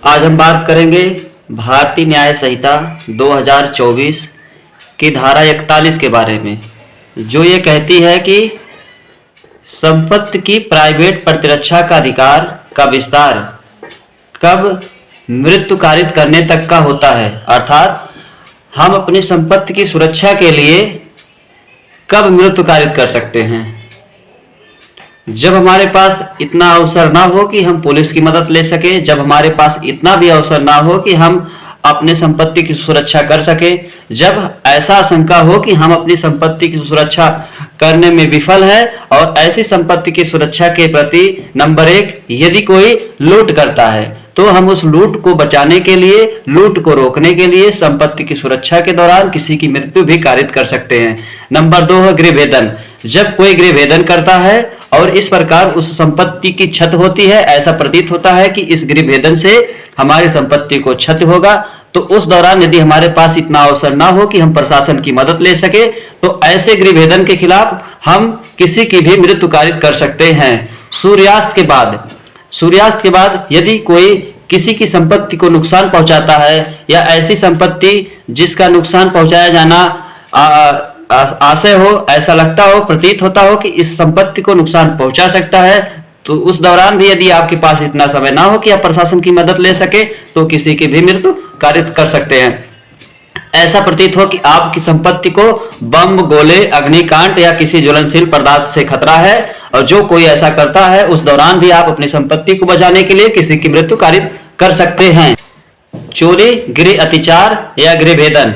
आज हम बात करेंगे भारतीय न्याय संहिता 2024 की धारा 41 के बारे में, जो ये कहती है कि संपत्ति की प्राइवेट प्रतिरक्षा का अधिकार का विस्तार कब मृत्यु कारित करने तक का होता है। अर्थात हम अपनी संपत्ति की सुरक्षा के लिए कब मृत्यु कारित कर सकते हैं। जब हमारे पास इतना अवसर ना हो कि हम पुलिस की मदद ले सके, जब हमारे पास इतना भी अवसर ना हो कि हम अपने संपत्ति की सुरक्षा कर सके, जब ऐसा आशंका हो कि हम अपनी संपत्ति की सुरक्षा करने में विफल है और ऐसी संपत्ति की सुरक्षा के प्रति नंबर 1 यदि कोई लूट करता है तो हम उस लूट को बचाने के लिए, लूट को रोकने के लिए संपत्ति की सुरक्षा के दौरान किसी की मृत्यु भी कारित कर सकते हैं। नंबर 2 है गृहभेदन। जब कोई गृहभेदन करता है और इस प्रकार उस संपत्ति की क्षति होती है, ऐसा प्रतीत होता है कि इस गृहभेदन से हमारी संपत्ति को क्षति होगा, तो उस दौरान यदि हमारे पास इतना अवसर ना हो कि हम प्रशासन की मदद ले सके, तो ऐसे गृहभेदन के खिलाफ हम किसी की भी मृत्यु कारित कर सकते हैं। सूर्यास्त के बाद यदि कोई किसी की संपत्ति को नुकसान पहुंचाता है या ऐसी संपत्ति जिसका नुकसान पहुंचाया जाना आशय हो, ऐसा लगता हो, प्रतीत होता हो कि इस संपत्ति को नुकसान पहुंचा सकता है, तो उस दौरान भी यदि आपके पास इतना समय ना हो कि आप प्रशासन की मदद ले सके, तो किसी की भी मृत्यु कारित कर सकते हैं। ऐसा प्रतीत हो कि आपकी संपत्ति को बम, गोले, अग्निकांड या किसी ज्वलनशील पदार्थ से खतरा है और जो कोई ऐसा करता है उस दौरान भी आप अपनी संपत्ति को बचाने के लिए किसी की मृत्यु कारित कर सकते हैं। चोरी, गृह अतिचार या गृहभेदन,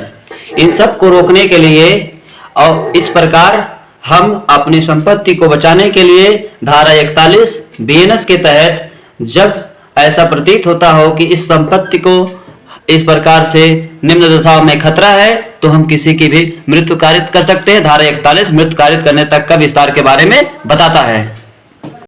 इन सब को रोकने के लिए और इस प्रकार हम अपनी संपत्ति को बचाने के लिए धारा 41 बीएनएस के तहत जब ऐसा प्रतीत होता हो कि इस संपत्ति को इस प्रकार से निम्न दशाओं में खतरा है, तो हम किसी की भी मृत्यु कारित कर सकते हैं। धारा 41 मृत्यु कारित करने तक का विस्तार के बारे में बताता है।